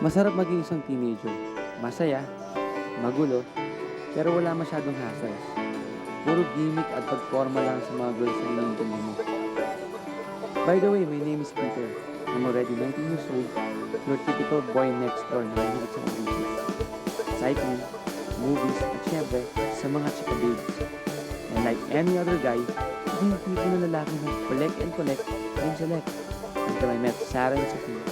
Masarap maging isang teenager. Masaya, magulo, pero wala masyadong hassles. Puro gimmick at pagporma lang sa mga girls na iniintindi mo. By the way, my name is Peter. I'm already 19 years old. Your typical boy next door na mahilig sa computer. Cycling, movies, at syempre, sa mga chika babes. And like any other guy, hindi yung tipo na lalaki na collect and collect and select. Until I met Sarah and Sophia.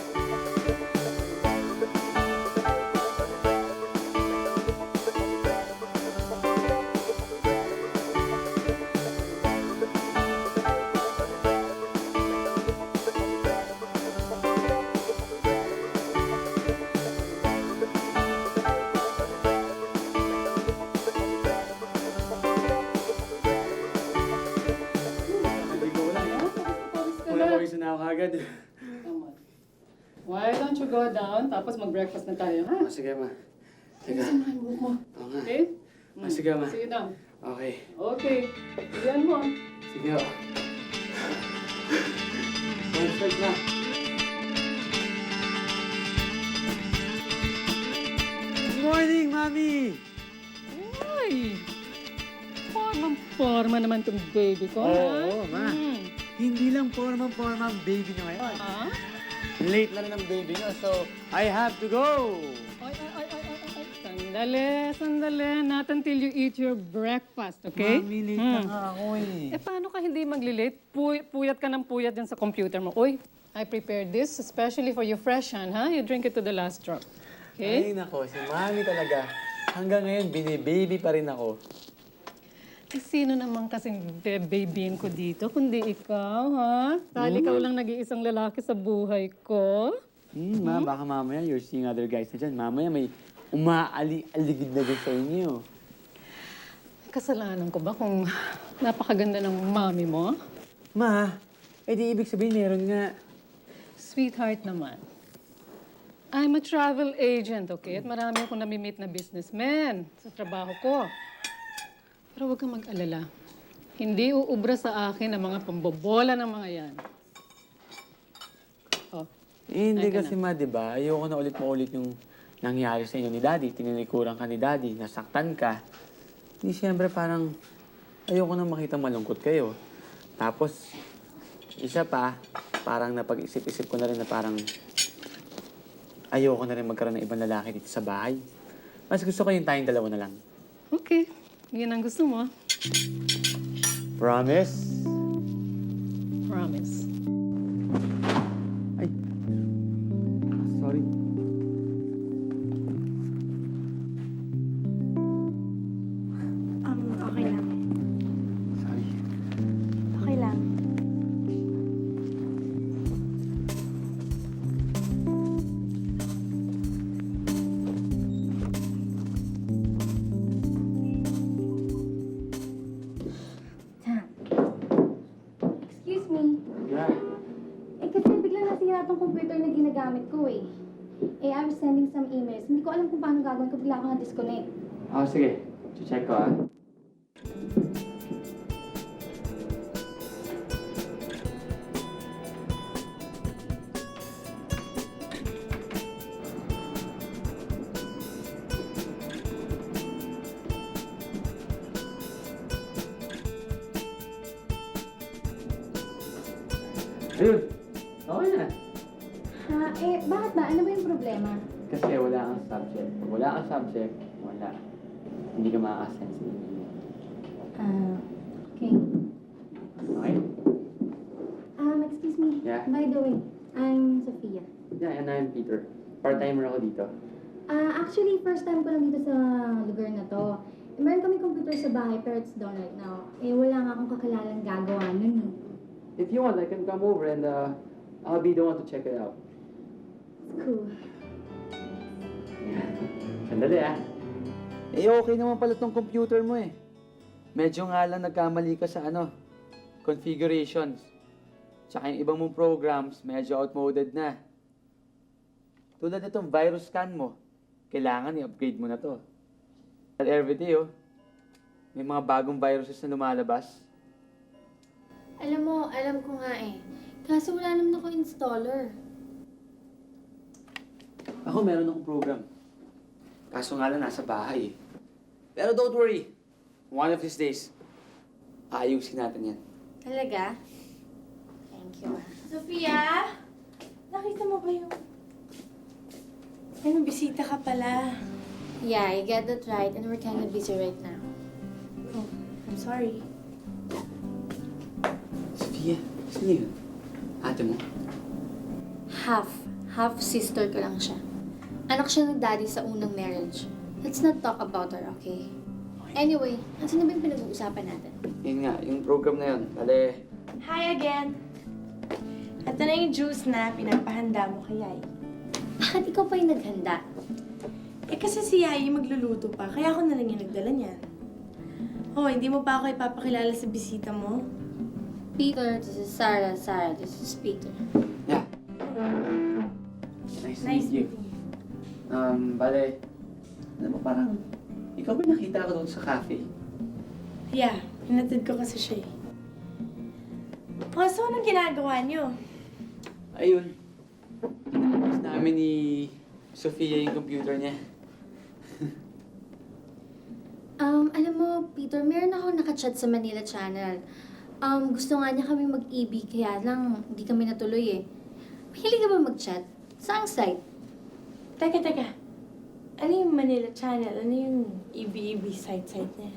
Pawis na ako agad. Come on. Why don't you go down, tapos mag-breakfast na tayo, ha? Sige, ma. Sige. Samahan mo mo. Oo nga. Okay? Sige, ma. Sit down. Okay. Okay. Iyan mo. Sige, o. Perfect na. Good morning, Mami! Ay! Forma naman tong baby ko, ha? Oo, ma. Hindi lang forma ang baby niyo ngayon. Ah? Late na rin ang baby niyo, so I have to go! Ay. Sandali. Not until you eat your breakfast, okay? Mami, late na nga ako eh. Eh, paano ka hindi magli-late? Puyat ka ng puyat dyan sa computer mo. Uy, I prepared this especially for you fresh, ha? You drink it to the last drop. Okay? Ay, nako, si Mami talaga. Hanggang ngayon, bini-baby pa rin ako. Eh, sino naman kasing babyin ko dito, kundi ikaw, ha? Dahil ikaw lang nag-iisang lalaki sa buhay ko. Ma, baka mamaya you're seeing other guys na dyan. Mamaya may umaali-aligid na dyan sa inyo. Kasalanan ko ba kung napakaganda ng mami mo? Ma, di ibig sabihin meron nga. Sweetheart naman. I'm a travel agent, okay? At marami akong nami-meet na businessmen sa trabaho ko. Pero huwag kang mag-alala. Hindi uubra sa akin ang mga pambobola ng mga yan. Oh, Hindi Ay, ka kasi ma, di ba? Ayoko na ulit yung nangyari sa inyo ni Daddy. Tinilikuran ka ni Daddy, nasaktan ka. Hindi, siyempre parang ayoko na makita malungkot kayo. Tapos, isa pa, parang napag-isip-isip ko na rin na parang ayoko na rin magkaroon ng ibang lalaki dito sa bahay. Mas gusto ko yung tayong dalawa na lang. okay. Yan ang gusto mo. Promise? Promise. Ay. Sorry. Okay lang. Sorry. Okay lang. Excuse me. Yeah. Kasi biglang nasira tong computer na ginagamit ko eh. I was sending some emails. Hindi ko alam kung paano gagawin ko. Bigla ako na-disconnect. Sige. Check ko, Ayun. Okay na. Bakit ba? Ano ba yung problema? Kasi wala kang subject. Pag wala kang subject, wala. Hindi ka makaka-sense ng email. Okay. Okay? Excuse me. Yeah? By the way, I'm Sophia. Yeah, and I'm Peter. Part-timer ako dito. Actually, first time ko lang dito sa lugar na to. Meron kami computer sa bahay, pero it's down right now. Wala nga akong kakilalang gagawa nun eh. If you want, I can come over and I'll be the one to check it out. Cool. Sandali okay naman pala tong computer mo eh. Medyo nga lang nagkamali ka sa configurations. Tsaka yung ibang mong programs, medyo outmoded na. Tulad nitong virus scan mo, kailangan i-upgrade mo na to. At everyday may mga bagong viruses na lumalabas. Alam mo, alam ko nga eh. Kaso wala naman ako installer. Ako meron akong program. Kaso nga lang nasa bahay eh. Pero don't worry. One of these days, ayusin natin yan. Talaga? Thank you, ah. Sofia? Nakita mo ba yung... Ay, may bisita ka pala. Yeah, you get that right. And we're kind of busy right now. Oh, I'm sorry. Sophia, sino yun? Ate mo? Half sister ko lang siya. Anak siya ng daddy sa unang marriage. Let's not talk about her, okay? Anyway, ano na ba yung pinag-uusapan natin? Yun nga, yung program na yun. Bale, Hi again. Ito na yung juice na pinapahanda mo kay Yai. Bakit ikaw pa yung naghanda? Eh kasi si Yai magluluto pa, kaya ako na lang yung nagdala niyan. Oh, hindi mo pa ako ipapakilala sa bisita mo? Peter, this is Sarah. Sarah, this is Peter. yeah. Nice to meet you. meeting you. Bale, alam mo parang, ikaw ba nakita ko doon sa cafe? Yeah, hinatid ko kasi siya eh. Oh, so anong ginagawa niyo? Ayun. Inayos namin ni Sofia yung computer niya. Alam mo, Peter, meron ako nakachat sa Manila Channel. Gusto nga niya kami mag-EB, kaya lang hindi kami natuloy eh. Mahilig ka ba mag-chat? Saang site? Teka. Ano yung Manila Channel? Ano yung EB-EB site na yan?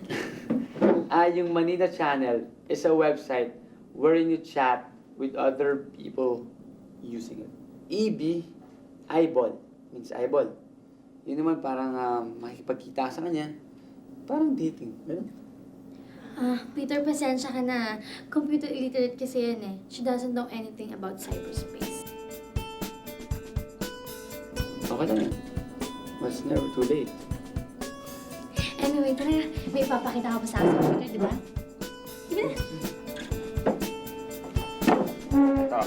Yung Manila Channel is a website wherein you chat with other people using it. EB, eyeball, means eyeball. Yun naman parang makikipagkita sa kanya. Parang dating. Ganun. Peter, pasensya ka na. Computer illiterate kasi yan eh. She doesn't know anything about cyberspace. Okay lang yan. It's never too late. Anyway, tara. May ipapakita ka pa sa akin sa computer, di ba? Sige na. Ito.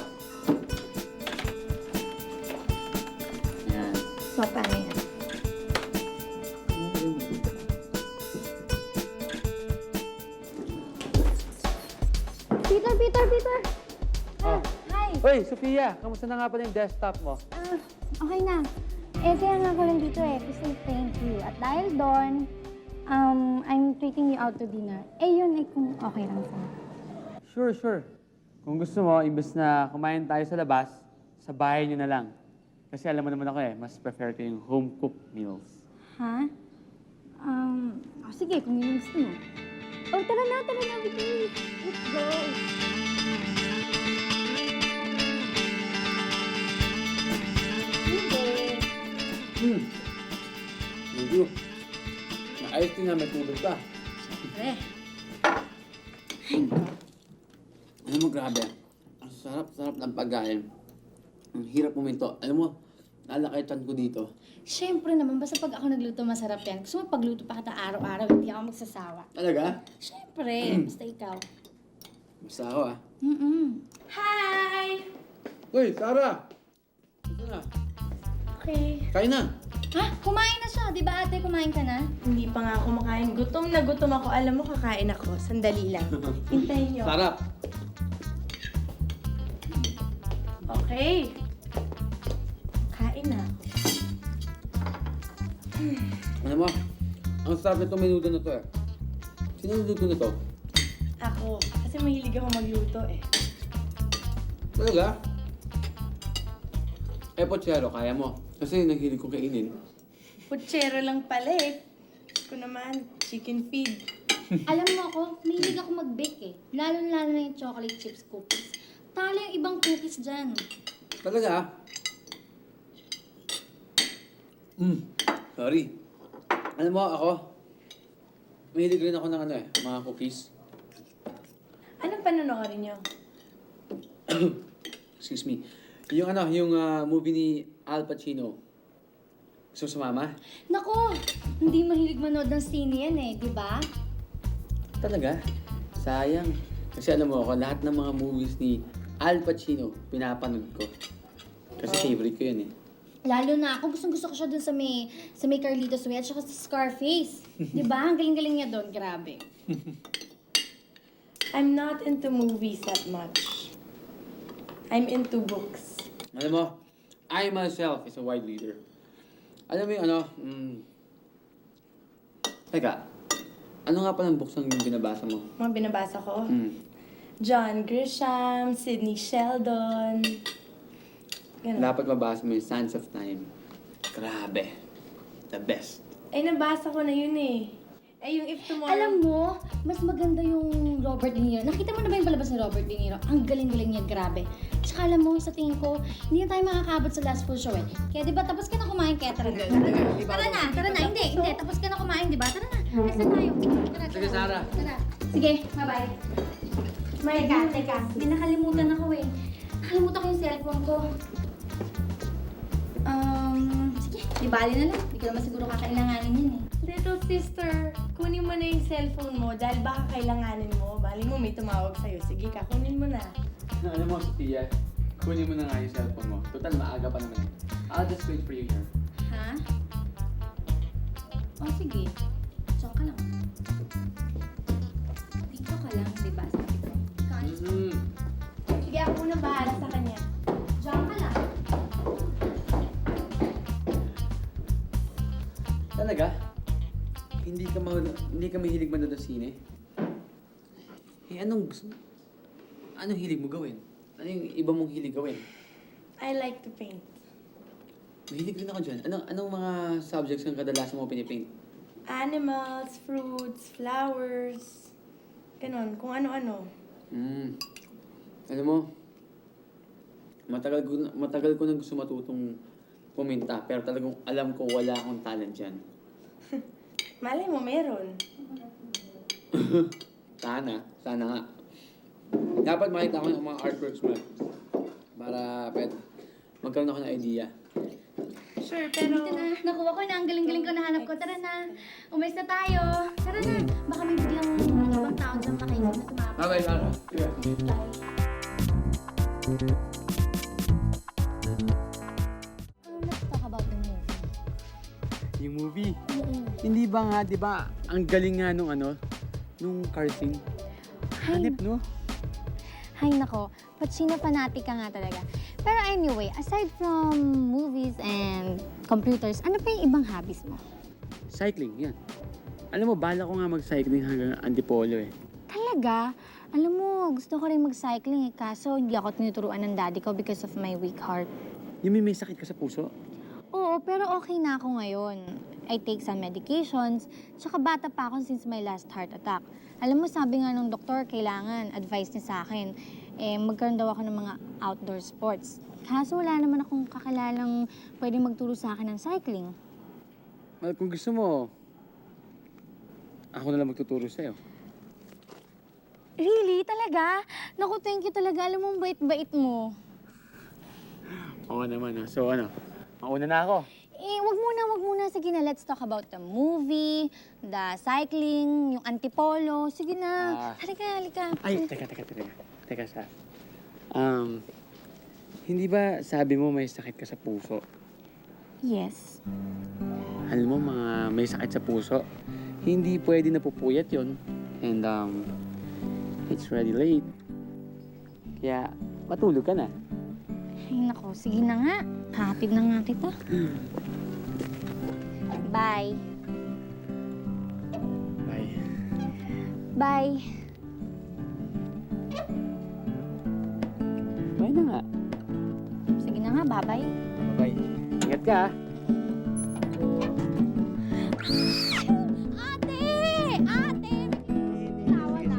Yan. So, paano yan? Peter! Oh. Hi! Hoy, Sofia! Kamusta na nga pala yung desktop mo? Okay na. Kaya nga ako lang dito to say thank you. At dahil doon, I'm treating you out to dinner. Yun kung okay lang sa'yo. Sure. Kung gusto mo, imbes na kumain tayo sa labas, sa bahay niyo na lang. Kasi alam mo naman ako mas prefer ko yung home-cooked meals. Ha? Sige, kung yun yung gusto mo. Tara na, Vicky. Let's go. Medyo. Naayos din na may tubig pa. Alam mo, grabe. Ang sarap-sarap ng pagkain. Ang hirap puminto. Alam mo, nalakaitan ko dito. Siyempre naman, basta pag ako nagluto, masarap yan. Gusto mo pagluto pa kita araw-araw, hindi ako magsasawa. Talaga? Siyempre, basta ikaw. Basta ako Hi! Uy, Sarah! Ito na. Okay. Kain na. Ha? Kumain na siya. Di ba ate, kumain ka na? Hindi pa nga ako kumakain. Gutom na gutom ako. Alam mo, kakain ako. Sandali lang. Hintayin niyo. Sarap. Okay. Kain na. Alam mo, ang sarap nitong menudo na to Sino nagluto nito? Ako. Kasi mahilig ako magluto eh. Talaga? Pochero, kaya mo. Kasi naghilig ko kainin. Putsero lang pala eh. Ko naman, chicken feed. Alam mo ako, mahilig ako mag-bake eh. Lalo-lalo na yung chocolate chips cookies. Talo yung ibang cookies dyan. Talaga? Sorry. Alam mo, ako, mahilig rin ako ng mga cookies. Anong panonoodin niyo? Excuse me. Yung movie ni Al Pacino. Gusto mo sumama? Nako, hindi mahilig manood ng sine yan eh, di ba? Talaga? Sayang. Kasi alam mo ako, lahat ng mga movies ni Al Pacino, pinapanood ko. Kasi favorite ko yun eh. Lalo na ako, gustong-gusto ko siya dun sa may Carlitos Way at saka sa Scarface. Di ba? Ang galing-galing niya doon, grabe. I'm not into movies that much. I'm into books. Alam mo, I myself is a wide reader. Alam mo yung ano, Teka, ano nga palang books ang binabasa mo? Mga binabasa ko. Hmm. John Grisham, Sidney Sheldon. Ganun. Dapat mabasa mo yung Sands of Time. Grabe. The best. Ay, nabasa ko na yun eh. Ay, yung If Tomorrow... Alam mo, mas maganda yung Robert De Niro. Nakita mo na ba yung palabas ni Robert De Niro? Ang galing-galing niya, grabe. Tsaka alam mo, sa tingin ko, hindi na tayo makakabot sa last full show eh. Kaya di ba, tapos ka na kumain, kaya tara na. Tara na. Hindi. Tapos ka na kumain, di ba? Tara na. Next na tayo. Tara. Sige, Sarah. Tara. Sige, bye-bye. Teka. May nakalimutan ako eh. Nakalimutan ko yung cellphone ko. Sige, di bali na lang. Hindi ko naman siguro kakailanganin yun eh. Little sister, kunin mo na yung cellphone mo dahil baka kailanganin mo. Bali mo may tumawag sa'yo. Sige ka, kunin mo na. Alam mo, Sophia, kunin mo na nga yung cellphone mo. Total, maaga pa naman. I'll just wait for you here. Ha? O sige. Diyan ka lang. Dito ka lang, di ba? Sabi ko. Kahit. Sige, ako muna bahala sa kanya. Diyan ka lang. Talaga? Hindi ka mahilig manood ng sine? Eh, anong hilig mo gawin? Ano yung iba mong hilig gawin? I like to paint. Mahilig rin ako dyan. Anong mga subjects ang kadalasan mo pinipaint? Animals, fruits, flowers. Ganon, kung ano-ano. Alam mo, matagal ko nang gusto matutong puminta, pero talagang alam ko wala akong talent dyan. Malay mo, meron. Sana nga. Dapat makita ko yung mga artworks mo para magkaroon ako ng idea. Sure, pero... Dito na. Nakuha ko na. Ang galing-galing ko nahanap ko. Tara na. Umalis na tayo. Tara na. Baka may biglang ibang tao dyan makaisip na tumapos. Bye-bye, Sarah. Let's talk about the movie. Yung movie. Hindi ba nga, di ba, ang galing nga nung car scene. Hanip, no? Hay nako, Pacino fanatic ka nga talaga. Pero anyway, aside from movies and computers, ano pa yung ibang hobbies mo? Cycling, yan. Alam mo, bala ko nga mag-cycling hanggang Antipolo eh. Talaga? Alam mo, gusto ko rin mag-cycling kaso hindi ako tinuturuan ng daddy ko because of my weak heart. Yung may sakit ka sa puso? Oo, pero okay na ako ngayon. I take some medications, tsaka bata pa ako since my last heart attack. Alam mo, sabi nga ng doktor, kailangan, advice niya sa akin, magkaroon daw ako ng mga outdoor sports. Kaso wala naman akong kakilalang pwedeng magturo sa akin ng cycling. Well, kung gusto mo, ako na lang magtuturo sa'yo. Really? Talaga? Naku, thank you talaga. Alam mo, ang bait-bait mo. Oo naman, ha. So mauna na ako. Wag muna. Sige na, let's talk about the movie, the cycling, yung antipolo. Sige na. Halika. Ay, teka, Sa. Hindi ba sabi mo may sakit ka sa puso? Yes. Alam mo, mga may sakit sa puso, hindi pwede napupuyat yon. And, it's already late. Kaya, matulog ka na. Ay, nako. Sige na nga. Hatid na nga kita. Bye. Bye. Bye. Bye na nga. Sige na nga, bye-bye. Bye. Ingat ka, ha? Ate! Tawa na.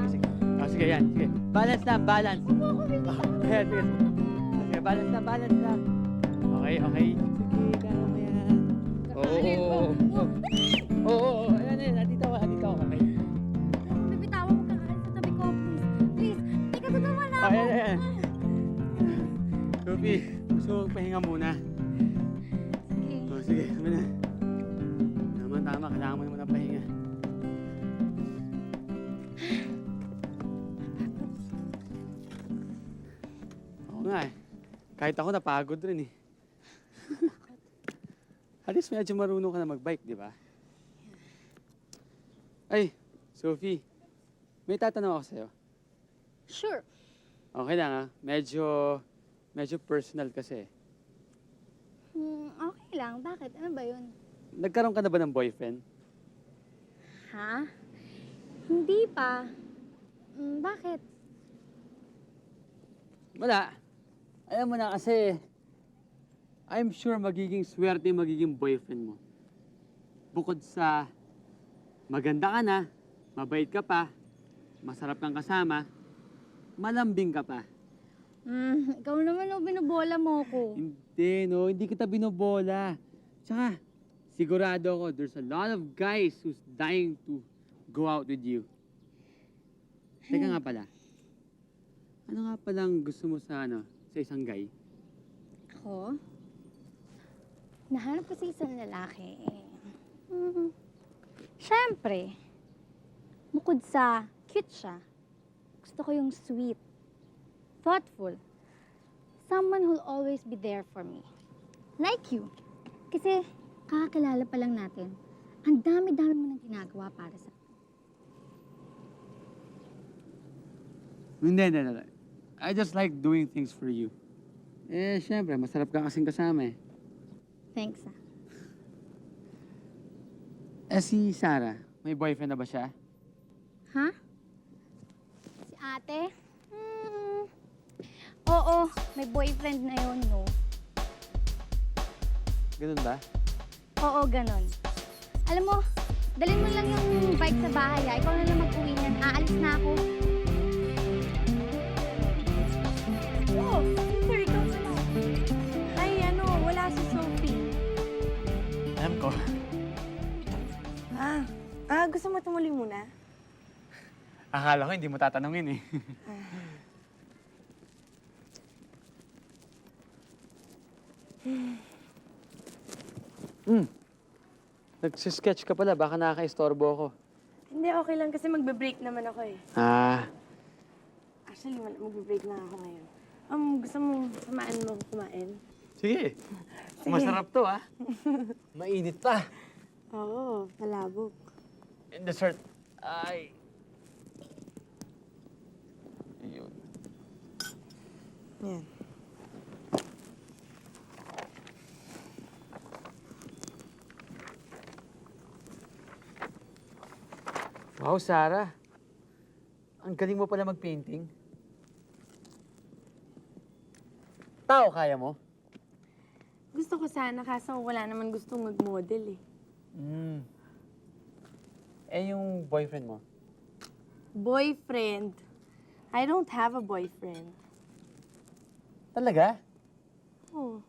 Sige, yan. Sige. Balance. Ayan, sige. Sige, balance na. Okay. Sige, kaya mo yan. Oo. Ayan. Nandito ako. Okay. Bibitawan mo kakain sa tabi ko, please. Please, may katutuwa na ako. Ayan. Sophie, gusto mo pahinga muna. Sige. Sige, sabi na. Tama. Kailangan mo naman ng pahinga. Oo nga eh. Kahit ako napagod rin eh. At least medyo marunong ka na mag-bike, di ba? Ay, Sophie. May tatanong ako sa'yo. Sure. Okay lang ah. Medyo personal kasi. Okay lang. Bakit? Ano ba yun? Nagkaroon ka na ba ng boyfriend? Ha? Hindi pa. Bakit? Wala. Alam mo na kasi, I'm sure magiging swerte yung magiging boyfriend mo. Bukod sa maganda ka na, mabait ka pa, masarap kang kasama, malambing ka pa. Ikaw naman, binubola mo ko. Hindi, no. Hindi kita binobola. Tsaka, sigurado ako, there's a lot of guys who's dying to go out with you. Teka nga pala. Ano nga palang gusto mo sa isang guy? Ako? Nahanap ko sa isang lalaki. Siyempre, bukod sa cute siya, gusto ko yung sweet, thoughtful, someone who'll always be there for me. Like you. Kasi kakakilala pa lang natin, ang dami-dami mo nang ginagawa para sa akin. Hindi. I just like doing things for you. Eh, syempre, masarap ka kasing kasama eh. Thanks, ah. Eh, si Sarah, may boyfriend na ba siya? Ha? Si ate? Oo, may boyfriend na yun, no? Ganun ba? Oo, ganon. Alam mo, dalhin mo lang yung bike sa bahay, ha? Ikaw na lang mag-uwi niyan. Aalis na ako. Oh, super, ikaw pala. Ay, wala si Sophie. Alam ko. Gusto mo tumuloy muna? Akala ko hindi mo tatanungin eh. Nagsisketch ka pala, baka nakaka-istorbo ako. Hindi, okay lang kasi magbe-break naman ako eh. Actually, magbe-break na ako ngayon. Gusto mo samaan mo ako kumain? Sige. Sige. Masarap to Mainit pa. Oo, palabok. And dessert. Ay. Ayun. Yan. Wow, Sarah. Ang galing mo pala mag-painting. Tao kaya mo? Gusto ko sana, kaso wala naman gustong mag-model eh. Eh, yung boyfriend mo? Boyfriend? I don't have a boyfriend. Talaga? Oh.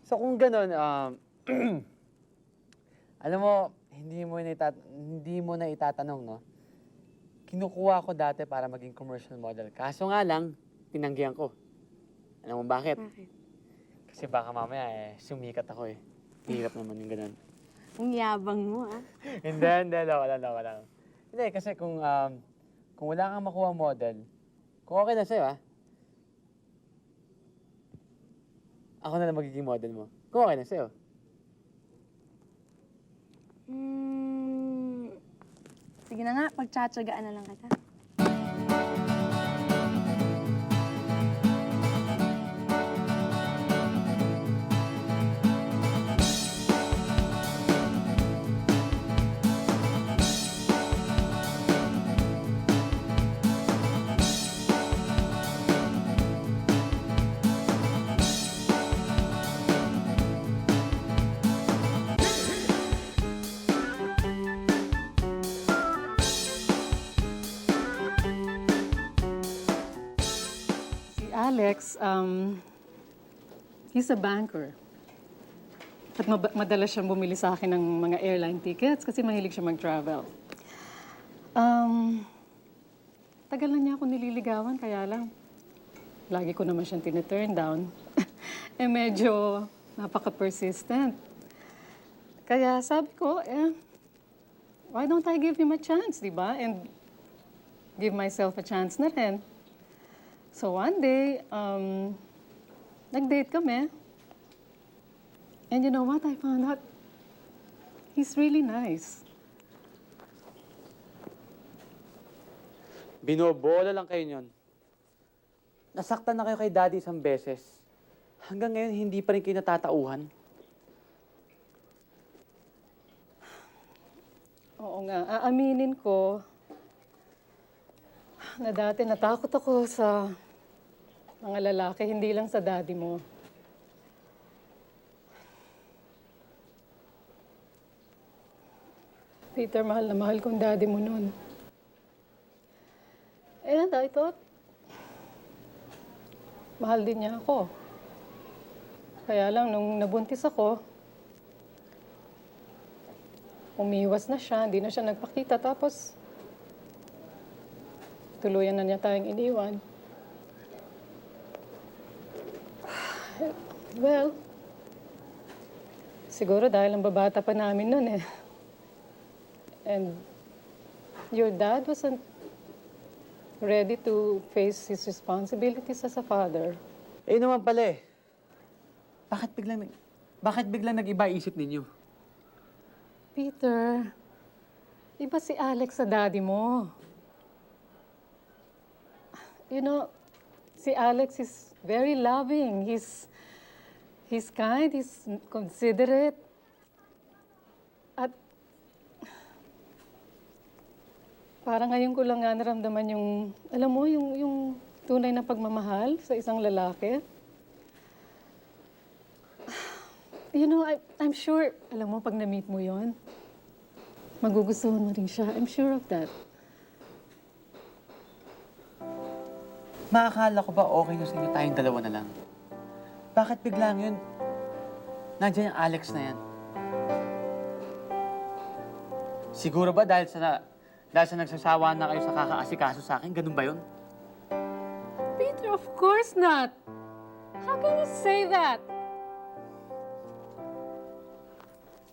So kung gano'n, alam mo, hindi mo na itatanong, no? Kinukuha ko dati para maging commercial model. Kaso nga lang, tinanggihan ko. Alam mo bakit? Bakit? Kasi baka mamaya sumikat ako eh. Hirap naman yung gano'n. Ang yabang mo Hindi, wala. Hindi, kasi kung wala kang makuha model, kung okay na sa'yo, ako na lang magiging model mo. Kung okay na sa'yo. Sige na nga, pagtsatsagaan na lang kita. Alex, he's a banker. At madalas siyang bumili sa akin ng mga airline tickets kasi mahilig siya mag-travel. Tagal na niya ako nililigawan, kaya lang lagi ko naman siyang tine-turn down. Medyo napaka-persistent. Kaya sabi ko, why don't I give him a chance, di ba? And give myself a chance na rin. So one day, nag-date kami. And you know what? I found out he's really nice. Binobola lang kayo niyon. Nasaktan na kayo kay Daddy isang beses. Hanggang ngayon, hindi pa rin kayo natatauhan. Oo nga, aaminin ko na dati natakot ako sa mga lalaki, hindi lang sa daddy mo. Peter, mahal na mahal kong daddy mo noon. And I thought, mahal din niya ako. Kaya lang, nung nabuntis ako, umiwas na siya, hindi na siya nagpakita. Tapos, tuluyan na niya tayong iniwan. Well, siguro dahil ang babata pa namin nun eh. And your dad wasn't ready to face his responsibilities as a father. Eh naman pala eh. Bakit biglang nag-iba isip ninyo? Peter, iba si Alex sa daddy mo. You know, si Alex is very loving. He's kind, he's considerate. At parang ngayon ko lang nga naramdaman yung, alam mo, yung tunay na pagmamahal sa isang lalaki. You know, I'm sure, alam mo, pag na-meet mo yon, magugustuhan mo rin siya. I'm sure of that. Maakala ko ba okay na sa inyo tayong dalawa na lang? Bakit biglang yun? Nandiyan yung Alex na yan. Siguro ba dahil sa nagsasawa na kayo sa kakaasikaso sa akin? Ganun ba yun? Peter, of course not. How can you say that?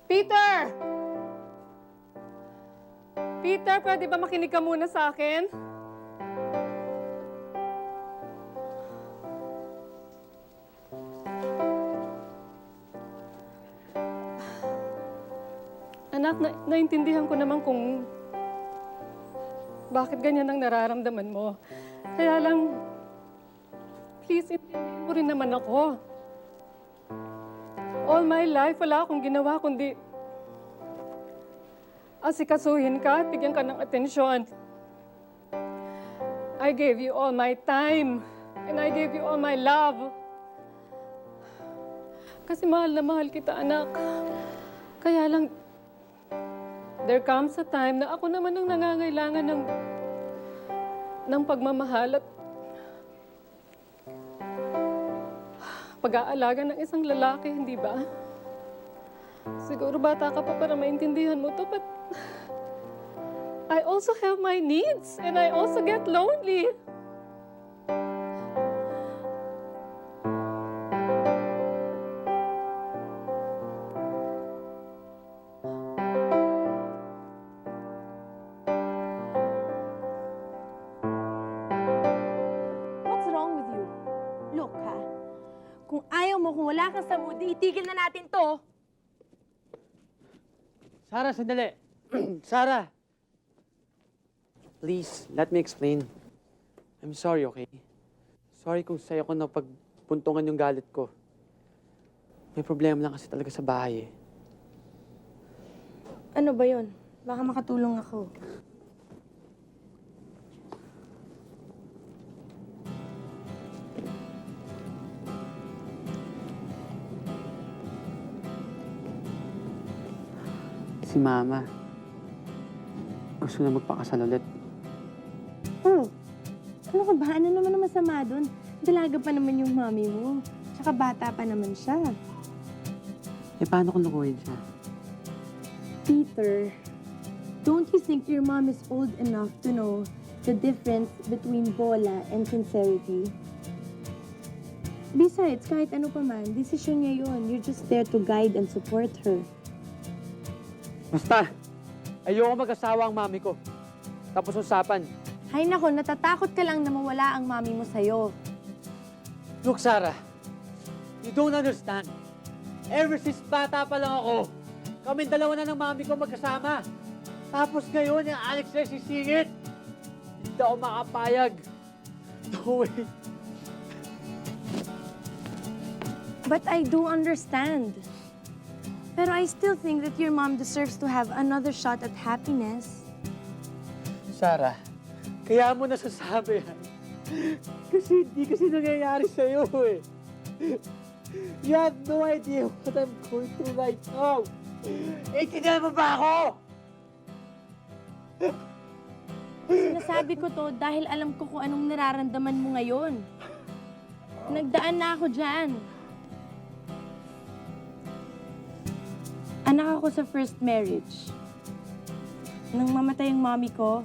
Peter! Peter, pwede ba makinig ka muna sa akin? Anak, naintindihan ko naman kung bakit ganyan ang nararamdaman mo. Kaya lang, please, intindihin mo rin naman ako. All my life, wala akong ginawa kundi asikasuhin ka at bigyan ka ng atensyon. I gave you all my time and I gave you all my love. Kasi mahal na mahal kita, anak. Kaya lang, there comes a time na ako naman ang nangangailangan ng pagmamahal at pag-aalaga ng isang lalaki, hindi ba? Siguro bata ka pa para maintindihan mo to, but I also have my needs and I also get lonely. What's wrong with you? Look, ha? Kung ayaw mo, kung wala kang sa mood, itigil na natin to. Sarah, sandali. Sarah! Please, let me explain. I'm sorry, okay? Sorry kung sa'yo ko napagpuntungan yung galit ko. May problema lang kasi talaga sa bahay eh. Ano ba yun? Baka makatulong ako. Si Mama, gusto na magpakasal ulit. Oh, ano ka ba? Ano naman ang masama doon? Dalaga pa naman yung mami mo. Tsaka bata pa naman siya. Eh, paano kung lukuhin siya? Peter, don't you think your mom is old enough to know the difference between bola and sincerity? Besides, kahit ano pa man, desisyon niya yun. You're just there to guide and support her. Basta, ayoko mag-asawa ang mami ko. Tapos usapan. Hay nako, natatakot ka lang na mawala ang mami mo sa'yo. Look, Sarah, you don't understand. Ever since bata pa lang ako, kaming dalawa na ng mami ko magkasama. Tapos ngayon, yung Alex na sisingit. Hindi ako makapayag. No way. But I do understand. Pero I still think that your mom deserves to have another shot at happiness. Sarah, kaya mo nasasabi yan. Kasi hindi kasi nangyayari sa'yo eh. You have no idea what I'm going through right now. Itinal mo ba ako? Sinasabi ko to dahil alam ko kung anong nararamdaman mo ngayon. Nagdaan na ako dyan. Anak ako sa first marriage. Nang mamatay ang mommy ko,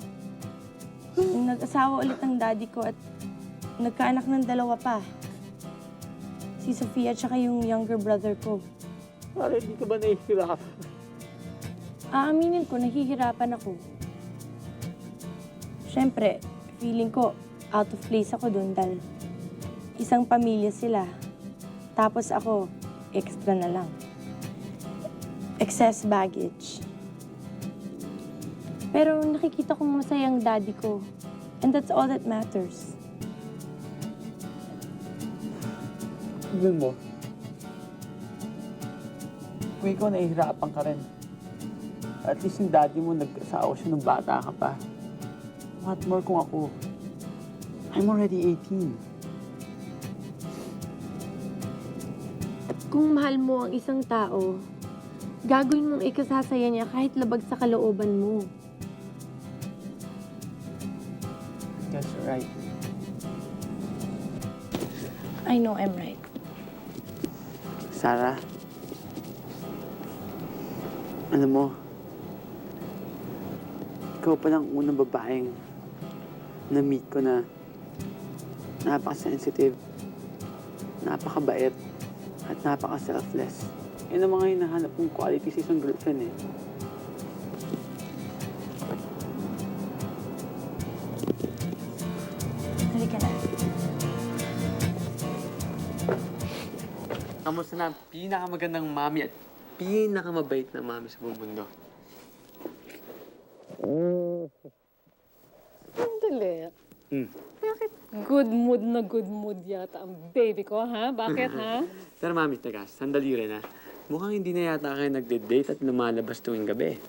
nung nag-asawa ulit ang daddy ko at nagkaanak ng dalawa pa. Si Sofia at saka yung younger brother ko. Para hindi ka ba nahihirap? Aaminin ko, nahihirapan ako. Siyempre, feeling ko out of place ako doon dahil isang pamilya sila. Tapos ako, extra na lang. Excess baggage. Pero nakikita kong masayang daddy ko. And that's all that matters. Tignan mo. Kung ikaw nahihirapan ka rin. At least yung daddy mo nag-asawa siya nung bata ka pa. What more kung ako? I'm already 18. At kung mahal mo ang isang tao, gagawin mong ikasasaya niya kahit labag sa kalooban mo. Guess you're right. I know I'm right. Sarah, alam mo, ikaw pa lang unang babaeng na-meet ko na napaka-sensitive, napakabait, at napaka-selfless. Yan ang mga hinahanap kong quality sa isang girlfriend eh. Halika na. Kamusta na ang pinakamagandang mami at pinakamabait na mami sa buong mundo? Sandali. Hmm. Bakit good mood yata ang baby ko, ha? Bakit, ha? Pero mami, teka, sandali rin ha. Mukhang hindi na yata kayo nagde-date at lumalabas tuwing gabi.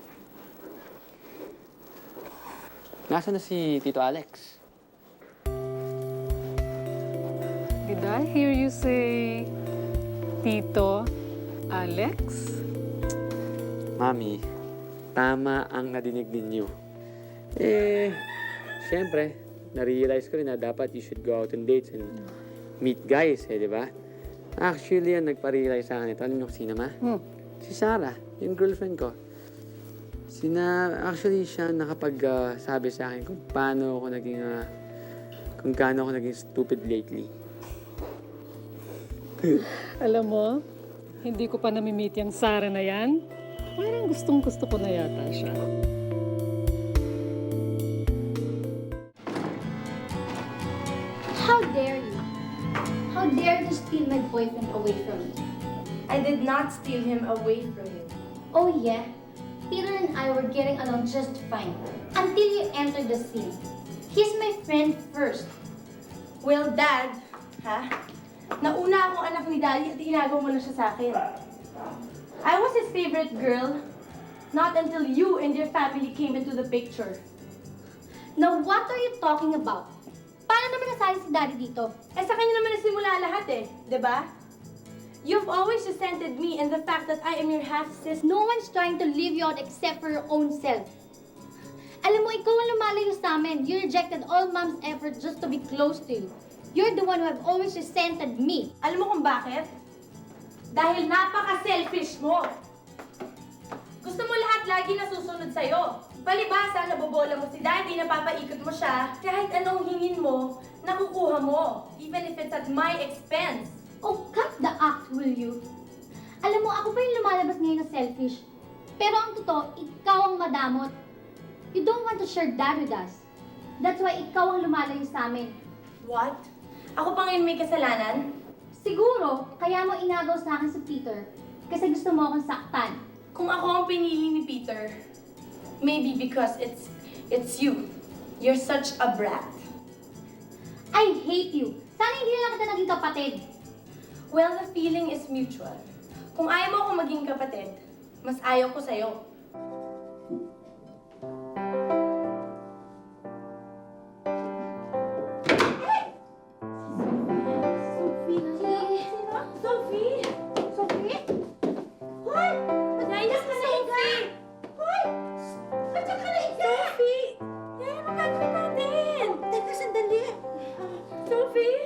Nasaan na si Tito Alex? Did I hear you say Tito Alex? Mami, tama ang nadinig ninyo. Eh, syempre, na-realize ko rin na dapat you should go out on dates and meet guys, di ba? Actually, yan, nagpa-realize sa akin ito. Alam niyo kung sino ma? Si Sarah, yung girlfriend ko. Actually, siya nakapag-sabi sa akin kung paano ako naging stupid lately. Alam mo, hindi ko pa nami-meet yung Sarah na yan. Parang gustong-gusto ko na yata siya. How dare you? How dare you steal my boyfriend away from me? I did not steal him away from you. Oh yeah? Peter and I were getting along just fine until you entered the scene. He's my friend first. Well, Dad, ha? Nauna akong anak ni Daddy at inagaw mo na siya sa akin. I was his favorite girl, not until you and your family came into the picture. Now what are you talking about? Paano naman nasali si Daddy dito? Eh, sa kanya naman nasimula lahat eh, di ba? You've always resented me and the fact that I am your half-sister. No one's trying to leave you out except for your own self. Alam mo, ikaw ang lumalayo sa amin. You rejected all Mom's effort just to be close to you. You're the one who have always resented me. Alam mo kung bakit? Dahil napaka-selfish mo. Gusto mo lahat lagi nasusunod sa'yo. Palibasa, nabobola mo si Daddy, napapaikot mo siya. Kahit anong hingin mo, nakukuha mo. Even if it's at my expense. Oh, cut the act, will you? Alam mo, ako pa yung lumalabas ngayon na selfish. Pero ang totoo, ikaw ang madamot. You don't want to share Dad with us. That's why ikaw ang lumalayo sa amin. What? Ako pa ngayon may kasalanan? Siguro, kaya mo inagaw sa akin si Peter kasi gusto mo akong saktan. Kung ako ang pinili ni Peter, maybe because it's you. You're such a brat. I hate you. Sana hindi na lang kita naging kapatid. Well, the feeling is mutual. Kung ayaw mo akong maging kapatid, Mas ayaw ko sa'yo. Sophie! Sophie? Hoy! Nainis ka na Sophie! Hoy! Ba't ka na Sophie! Yan, ang gagawin natin! Teka, sandali! Sophie?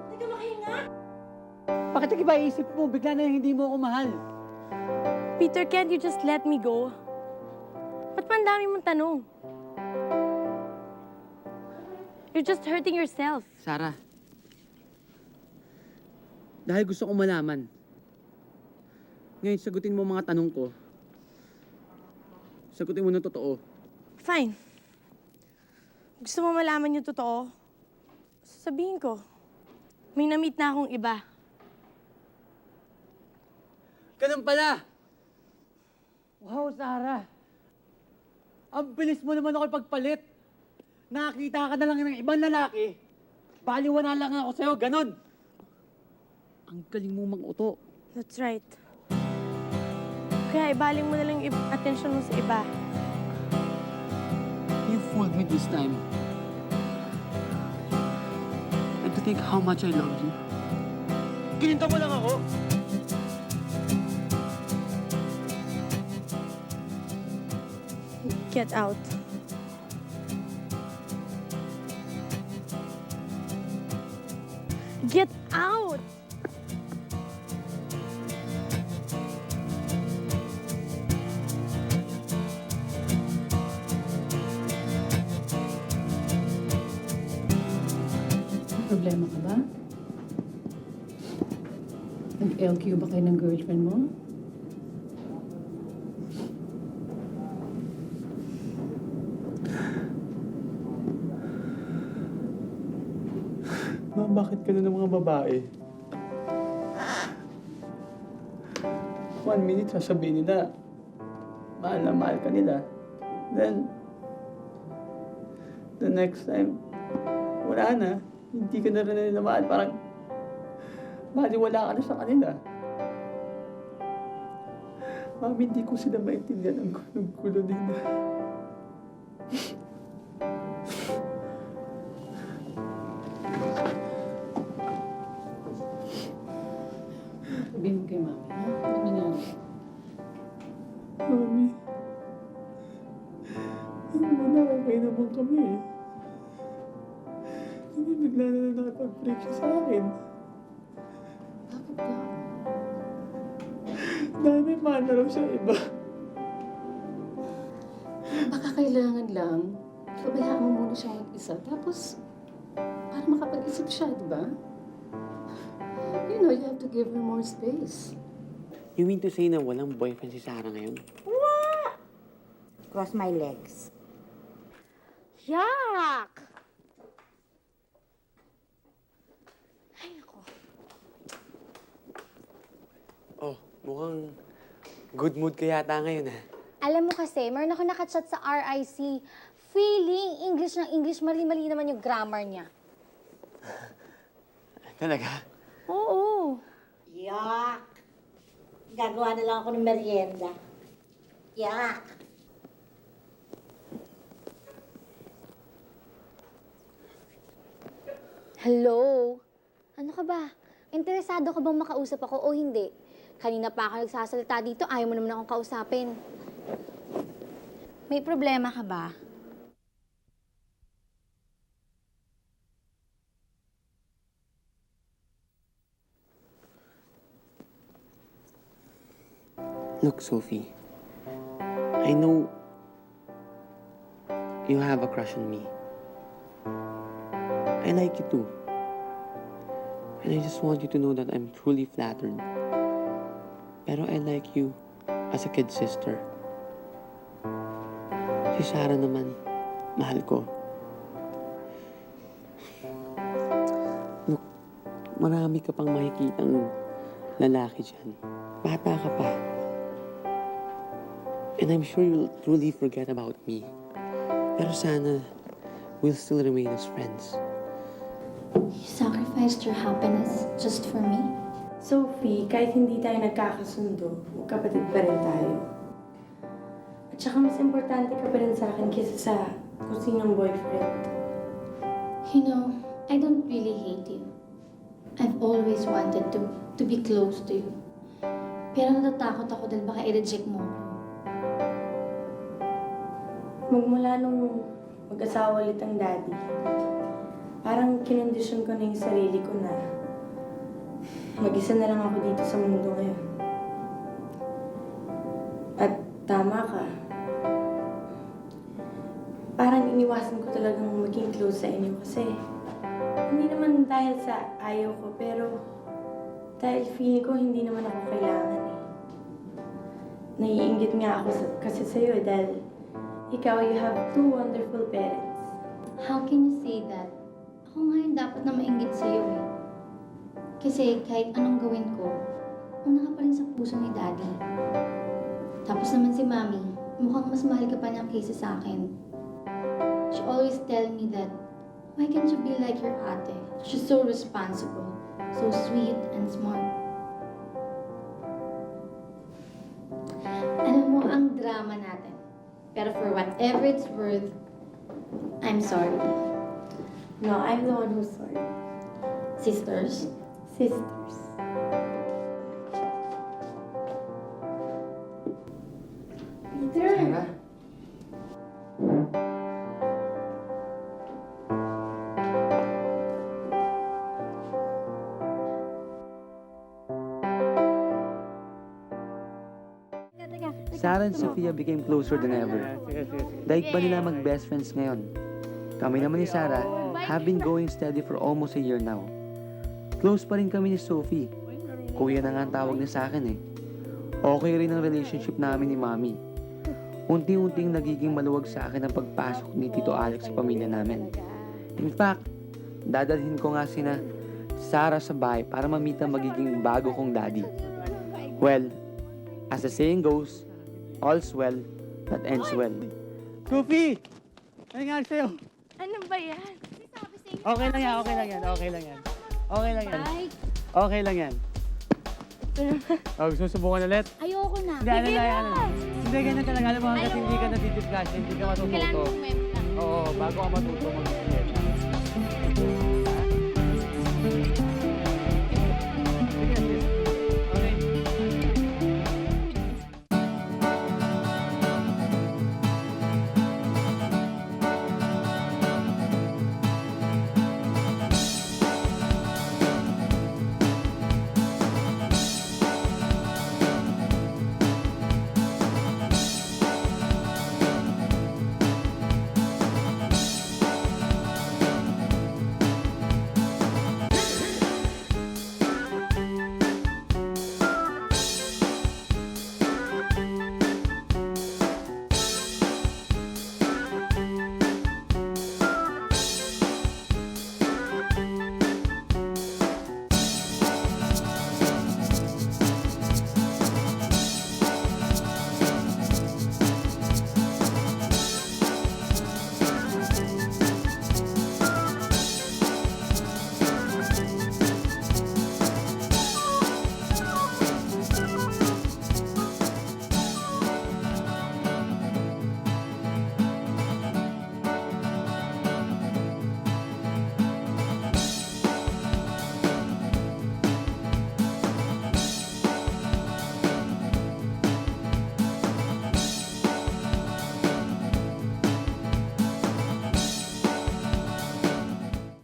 Teka, makahinga? Bakit ang iba isip mo? Bigla na hindi mo ako mahal. Peter, can't you just let me go? Ba't pa ang dami mong tanong? You're just hurting yourself. Sarah, dahil gusto ko malaman. Ngayon, sagutin mo mga tanong ko. Sagutin mo ng totoo. Fine. Gusto mo malaman yung totoo? Sabihin ko. May na-meet na akong iba. Ganun pala! Wow, Sarah! Ang bilis mo naman ako ipagpalit. Nakakita ka na lang ng ibang lalaki. Baliwala lang ako sa'yo, ganun! Ang galing mo mang-uto. That's right. Kaya ibaling mo na lang yung attention mo sa iba. You fooled me this time. And to think how much I loved you. Gininta mo lang ako! Get out. Get out! May problema ka ba? Nag-LQ ba kayo ng girlfriend mo? Ma, bakit ka ng mga babae? 1 minute sasabihin nila, mahal na mahal ka nila. Then, the next time, wala na. Hindi ka na rin nila mahal. Parang, wala ka na sa kanila. Mami, hindi ko sila maintindihan ang gulo nila. Sabihin mo kay mami, ha? Ano nangyari? Mami, hindi mo na okay naman kami eh. Hindi bigla na lang nakapag-break siya sa akin. Bakit daw? Dahil may mahal na raw siya iba. Baka kailangan lang, pabayaan mo muna siya mag-isa. Tapos, para makapag-isip siya, di ba? You know, you have to give her more space. You mean to say na walang boyfriend si Sarah ngayon? Cross my legs. Yuck! Ay, ako. Oh, mukhang good mood ka yata ngayon, ah. Alam mo kasi, meron ako nakachat sa RIC. Feeling English ng English, mali-mali naman yung grammar niya. Talaga? Oo. Yak! Gagawa na lang ako ng merienda. Yak! Hello? Ano ka ba? Interesado ka bang makausap ako o hindi? Kanina pa ako nagsasalita dito, ayaw mo naman akong kausapin. May problema ka ba? Look, Sophie. I know you have a crush on me. I like you too. And I just want you to know that I'm truly flattered. Pero I like you as a kid sister. Si Sarah naman, mahal ko. Look, marami ka pang makikitang lalaki dyan. Bata ka pa. And I'm sure you'll truly forget about me. Pero sana, we'll still remain as friends. You sacrificed your happiness just for me? Sophie, kahit hindi tayo nagkakasundo, kapatid pa rin tayo. At saka mas importante ka pa rin sa akin kaysa sa kung sinong boyfriend. You know, I don't really hate you. I've always wanted to be close to you. Pero natatakot ako dahil baka i-reject mo ako. Magmula nung mag-asawa ulit ang daddy, parang kinondisyon ko na yung sarili ko na mag-isa na lang ako dito sa mundo ngayon. At tama ka. Parang iniwasan ko talagang maging close sa inyo kasi hindi naman dahil sa ayaw ko, pero dahil feeling ko hindi naman ako kailangan eh. Naiinggit nga ako kasi sa'yo eh, dahil ikaw, you have two wonderful parents. How can you say that? Ako nga yung dapat na mainggit sa'yo eh. Kasi kahit anong gawin ko, una ka pa rin sa puso ni Daddy. Tapos naman si Mami, mukhang mas mahal ka pa niya kaysa sa akin. She always tell me that, why can't you be like your ate? She's so responsible, so sweet and smart. Alam mo ang drama natin. Pero for whatever it's worth, I'm sorry. No, I'm the one who's sorry. Sisters, Sisters. Peter! Sarah? Sarah and Sophia became closer than ever. Daig pa nila mag-best friends ngayon. Kami naman ni Sarah have been going steady for almost a year now. Close pa rin kami ni Sophie. Kuya na nga ang tawag niya sa akin eh. Okay rin ang relationship namin ni Mami. Unti-unting nagiging maluwag sa akin ang pagpasok ni Tito Alex sa pamilya namin. In fact, dadalhin ko nga sina Sarah sa bahay para mamita magiging bago kong daddy. Well, as the saying goes, all's well that ends well. Sophie! Ano nga sa'yo? Ano ba yan? Okay lang yan, okay lang yan, okay lang yan. Okay lang yan. Okay lang yan. Oh, gusto mo subukan ulit? ayoko na. Hindi, ano lang, ano lang. Hindi, ganyan talaga. Alam mo, hanggat hindi ka natidiscuss, hindi ka matututo. Oo, bago ka matuto, mag-isip.